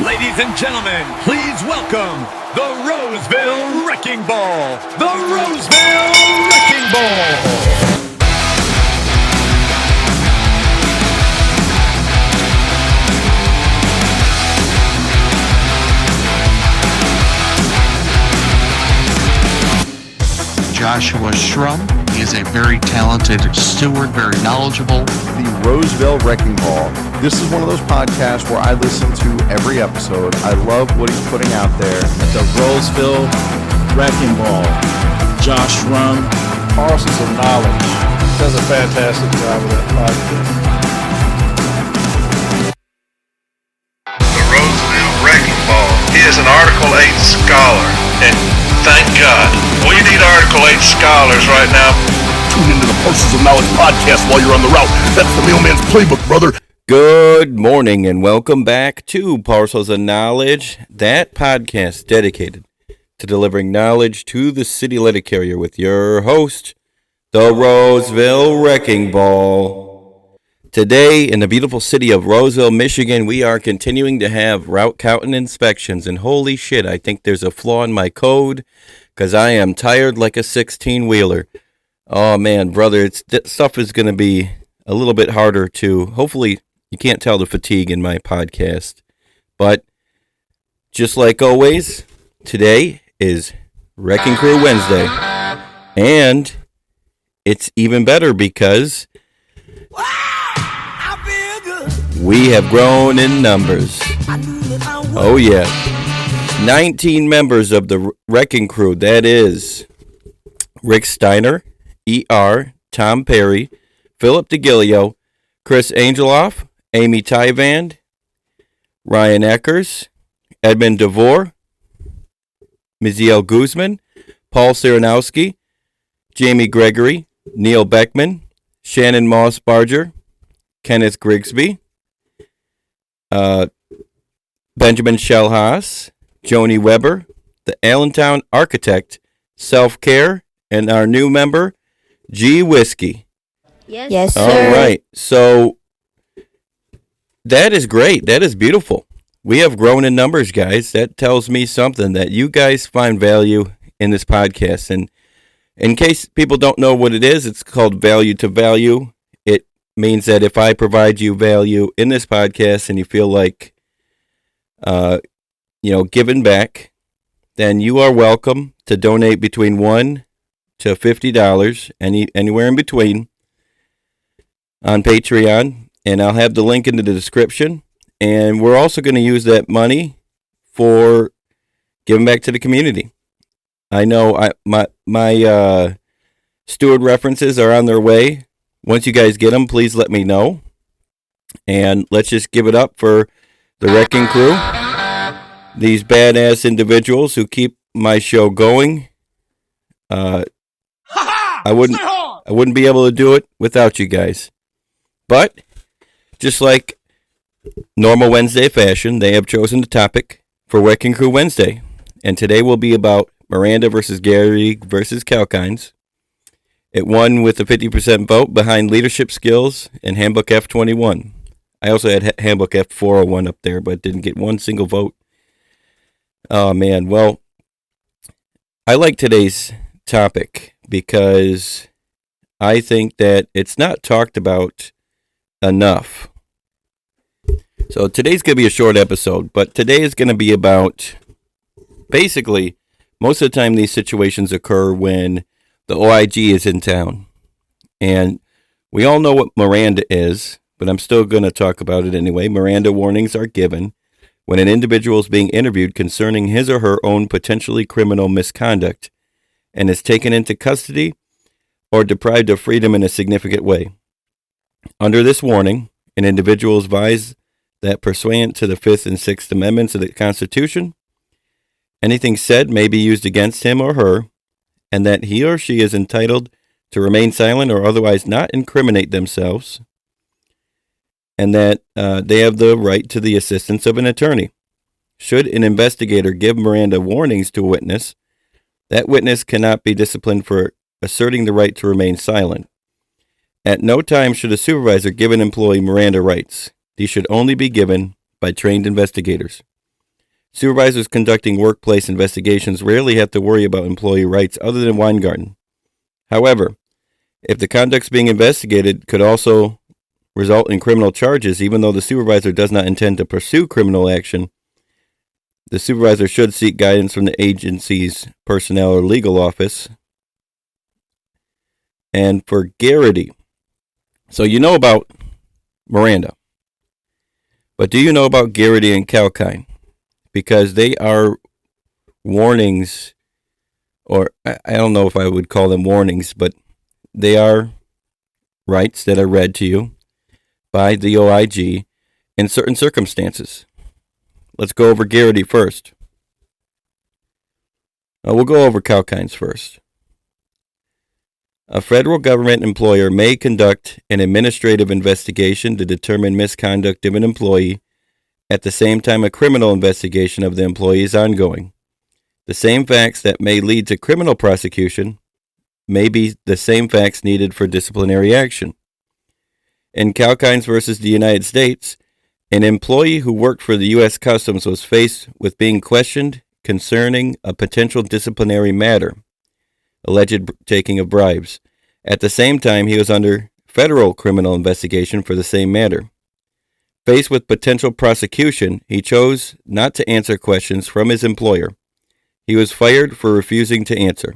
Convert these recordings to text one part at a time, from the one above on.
Ladies and gentlemen, please welcome the Roseville Wrecking Ball. The Roseville Wrecking Ball. Joshua Shrum. He is a very talented steward, very knowledgeable. The Roseville Wrecking Ball. This is one of those podcasts where I listen to every episode. I love what he's putting out there. The Roseville Wrecking Ball. Josh Shrum. Parcels of Knowledge. Does a fantastic job with that podcast. The Roseville Wrecking Ball. He is an Article 8 scholar, and thank God. We need Article 8 scholars right now. Tune into the Parcels of Knowledge podcast while you're on the route. That's the mailman's playbook, brother. Good morning and welcome back to Parcels of Knowledge, that podcast dedicated to delivering knowledge to the city letter carrier with your host, the Roseville Wrecking Ball. Today in the beautiful city of Roseville, Michigan, we are continuing to have route counting inspections, and holy shit, I think there's a flaw in my code because I am tired like a 16-wheeler. Oh man, brother, that stuff is going to be a little bit harder to, hopefully you can't tell the fatigue in my podcast, but just like always, today is Wrecking Crew Wednesday, and it's even better because we have grown in numbers. Oh yeah, 19 members of the Wrecking Crew, that is Rick Steiner, E.R., Tom Perry, Philip DeGilio, Chris Angeloff, Amy Tyvand, Ryan Eckers, Edmund DeVore, Miziel Guzman, Paul Serenowski, Jamie Gregory, Neil Beckman, Shannon Moss Barger, Kenneth Grigsby, Benjamin Shellhaas, Joni Weber, the Allentown Architect, Self-Care, and our new member, G Whiskey. Yes, sir. All right. So that is great. That is beautiful. We have grown in numbers, guys. That tells me something, that you guys find value in this podcast. And in case people don't know what it is, it's called Value to Value. It means that if I provide you value in this podcast and you feel like, giving back, then you are welcome to donate between $1 to $50, anywhere in between, on Patreon, and I'll have the link in the description. And we're also going to use that money for giving back to the community. I know my steward references are on their way. Once you guys get them, please let me know. And let's just give it up for the Wrecking Crew, these badass individuals who keep my show going. I wouldn't be able to do it without you guys. But just like normal Wednesday fashion, they have chosen the topic for Wrecking Crew Wednesday. And today will be about Miranda versus Garrity versus Kalkines. It won with a 50% vote behind leadership skills and Handbook F21. I also had Handbook F401 up there, but didn't get one single vote. Oh, man. Well, I like today's topic because I think that it's not talked about enough. So today's going to be a short episode, but today is going to be about, basically, most of the time these situations occur when the OIG is in town. And we all know what Miranda is, but I'm still going to talk about it anyway. Miranda warnings are given when an individual is being interviewed concerning his or her own potentially criminal misconduct and is taken into custody or deprived of freedom in a significant way. Under this warning, an individual is advised that pursuant to the 5th and 6th Amendments of the Constitution, anything said may be used against him or her, and that he or she is entitled to remain silent or otherwise not incriminate themselves, and that they have the right to the assistance of an attorney. Should an investigator give Miranda warnings to a witness, that witness cannot be disciplined for asserting the right to remain silent. At no time should a supervisor give an employee Miranda rights. These should only be given by trained investigators. Supervisors conducting workplace investigations rarely have to worry about employee rights other than Weingarten. However, if the conducts being investigated could also result in criminal charges, even though the supervisor does not intend to pursue criminal action, the supervisor should seek guidance from the agency's personnel or legal office. And for Garrity, so you know about Miranda, but do you know about Garrity and Kalkines? Because they are warnings, or I don't know if I would call them warnings, but they are rights that are read to you by the OIG in certain circumstances. Let's go over Garrity first. We'll go over Kalkines first. A federal government employer may conduct an administrative investigation to determine misconduct of an employee at the same time a criminal investigation of the employee is ongoing. The same facts that may lead to criminal prosecution may be the same facts needed for disciplinary action. In Kalkines versus the United States, an employee who worked for the U.S. Customs was faced with being questioned concerning a potential disciplinary matter, alleged taking of bribes. At the same time, he was under federal criminal investigation for the same matter. Faced with potential prosecution, he chose not to answer questions from his employer. He was fired for refusing to answer.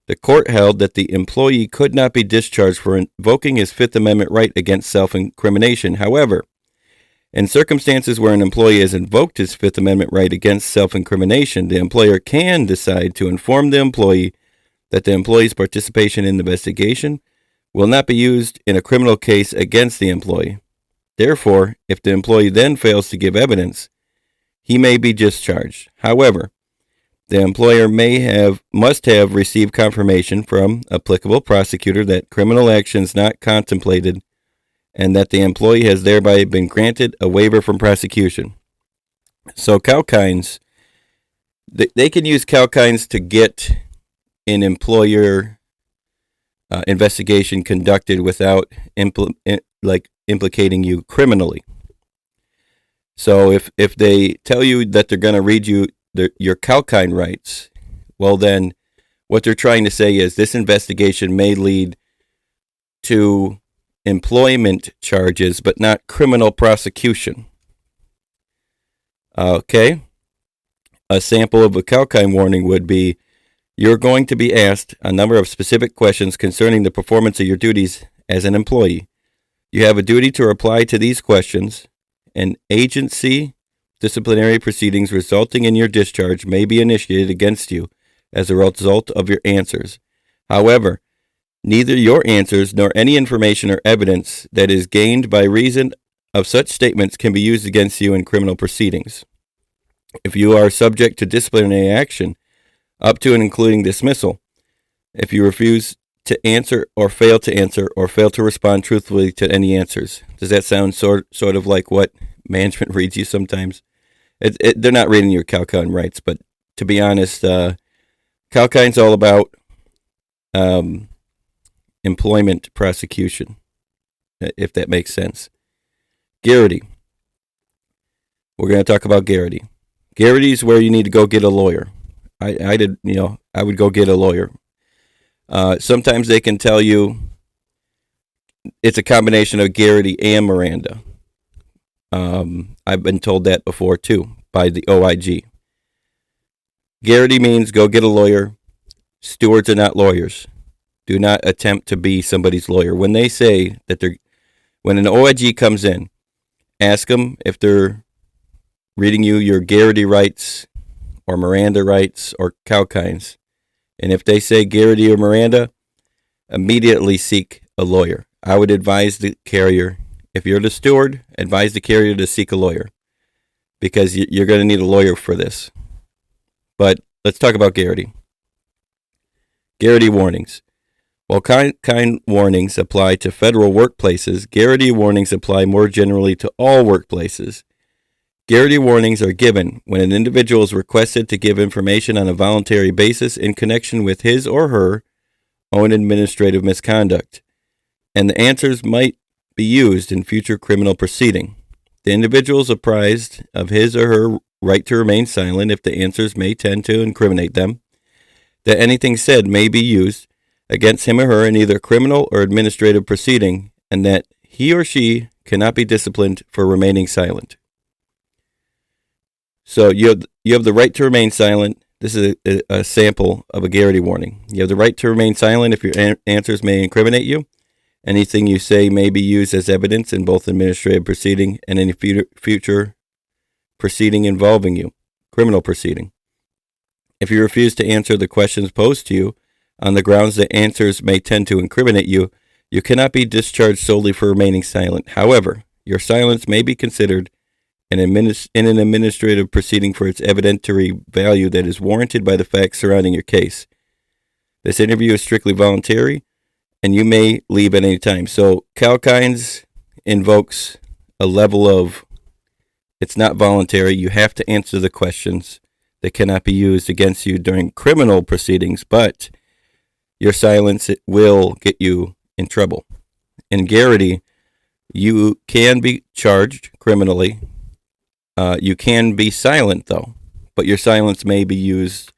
The court held that the employee could not be discharged for invoking his Fifth Amendment right against self-incrimination. However, in circumstances where an employee has invoked his Fifth Amendment right against self-incrimination, the employer can decide to inform the employee that the employee's participation in the investigation will not be used in a criminal case against the employee. Therefore, if the employee then fails to give evidence, he may be discharged. However, the employer must have received confirmation from applicable prosecutor that criminal action is not contemplated and that the employee has thereby been granted a waiver from prosecution. So Kalkines, they can use Kalkines to get an employer investigation conducted without implicating you criminally. So if they tell you that they're going to read you your Kalkine rights, well then what they're trying to say is this investigation may lead to employment charges but not criminal prosecution. Okay? A sample of a Kalkine warning would be, you're going to be asked a number of specific questions concerning the performance of your duties as an employee. You have a duty to reply to these questions. An agency disciplinary proceedings resulting in your discharge may be initiated against you as a result of your answers. However, neither your answers nor any information or evidence that is gained by reason of such statements can be used against you in criminal proceedings. If you are subject to disciplinary action, up to and including dismissal, if you refuse to answer or fail to respond truthfully to any answers. Does that sound sort of like what management reads you sometimes? They're not reading your Kalkine rights, but to be honest, Kalkine's all about employment prosecution, if that makes sense. Garrity. We're going to talk about Garrity. Garrity is where you need to go get a lawyer. I would go get a lawyer. Sometimes they can tell you it's a combination of Garrity and Miranda. I've been told that before too by the OIG. Garrity means go get a lawyer. Stewards are not lawyers. Do not attempt to be somebody's lawyer. When they say that when an OIG comes in, ask them if they're reading you your Garrity rights or Miranda rights or Kalkines. And if they say Garrity or Miranda, immediately seek a lawyer. I would advise the carrier, if you're the steward, advise the carrier to seek a lawyer because you're going to need a lawyer for this. But let's talk about Garrity. Garrity warnings. While Kalkine warnings apply to federal workplaces, Garrity warnings apply more generally to all workplaces. Garrity warnings are given when an individual is requested to give information on a voluntary basis in connection with his or her own administrative misconduct, and the answers might be used in future criminal proceeding. The individual is apprised of his or her right to remain silent if the answers may tend to incriminate them, that anything said may be used against him or her in either criminal or administrative proceeding, and that he or she cannot be disciplined for remaining silent. So you have the right to remain silent. This is a sample of a Garrity warning. You have the right to remain silent if your answers may incriminate you. Anything you say may be used as evidence in both administrative proceeding and any future proceeding involving you, criminal proceeding. If you refuse to answer the questions posed to you on the grounds that answers may tend to incriminate you, you cannot be discharged solely for remaining silent. However, your silence may be considered in an administrative proceeding for its evidentiary value that is warranted by the facts surrounding your case. This interview is strictly voluntary, and you may leave at any time. So Kalkines invokes a level of, it's not voluntary. You have to answer the questions that cannot be used against you during criminal proceedings, but your silence will get you in trouble. In Garrity, you can be charged criminally. You can be silent, though, but your silence may be used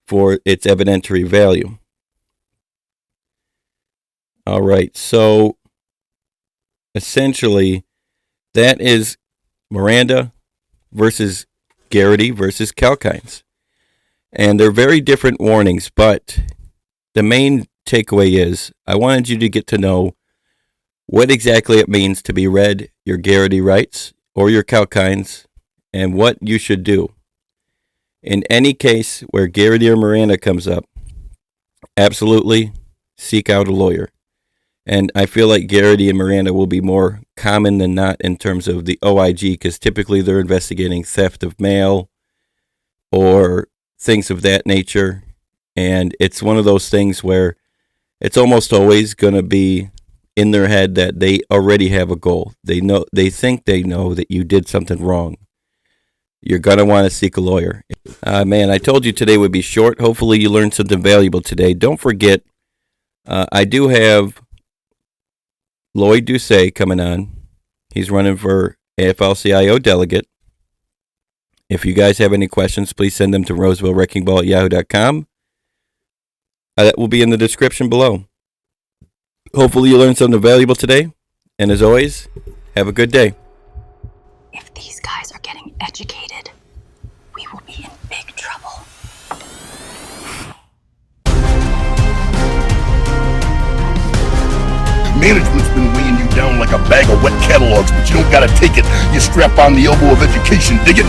for its evidentiary value. All right, so essentially, that is Miranda versus Garrity versus Kalkines. And they're very different warnings, but the main takeaway is I wanted you to get to know what exactly it means to be read your Garrity rights or your Kalkines and what you should do. In any case where Garrity or Miranda comes up, absolutely seek out a lawyer. And I feel like Garrity and Miranda will be more common than not in terms of the OIG, because typically they're investigating theft of mail or things of that nature. And it's one of those things where it's almost always going to be in their head that they already have a goal. They think they know that you did something wrong. You're going to want to seek a lawyer. Man, I told you today would be short. Hopefully you learned something valuable today. Don't forget, I do have Lloyd Doucet coming on. He's running for AFL-CIO delegate. If you guys have any questions, please send them to rosevillewreckingball@yahoo.com. That will be in the description below. Hopefully you learned something valuable today. And as always, have a good day. If these guys are getting educated, we will be in big trouble. Management's been weighing you down like a bag of wet catalogs, but you don't gotta take it. You strap on the elbow of education, dig it?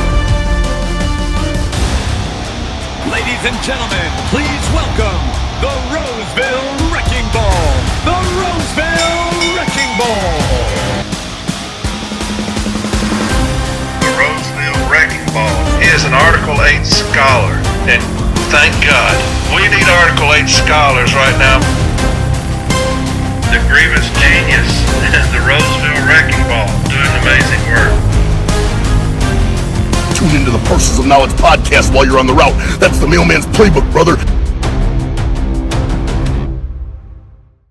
Ladies and gentlemen, please welcome the Roseville Wrecking Ball. The Roseville Wrecking Ball. The Roseville Wrecking Ball is an Article 8 scholar, and thank God, we need Article 8 scholars right now. The Grievous Genius and the Roseville Wrecking Ball doing amazing work. Tune into the Parcels of Knowledge podcast while you're on the route. That's the mailman's playbook, brother.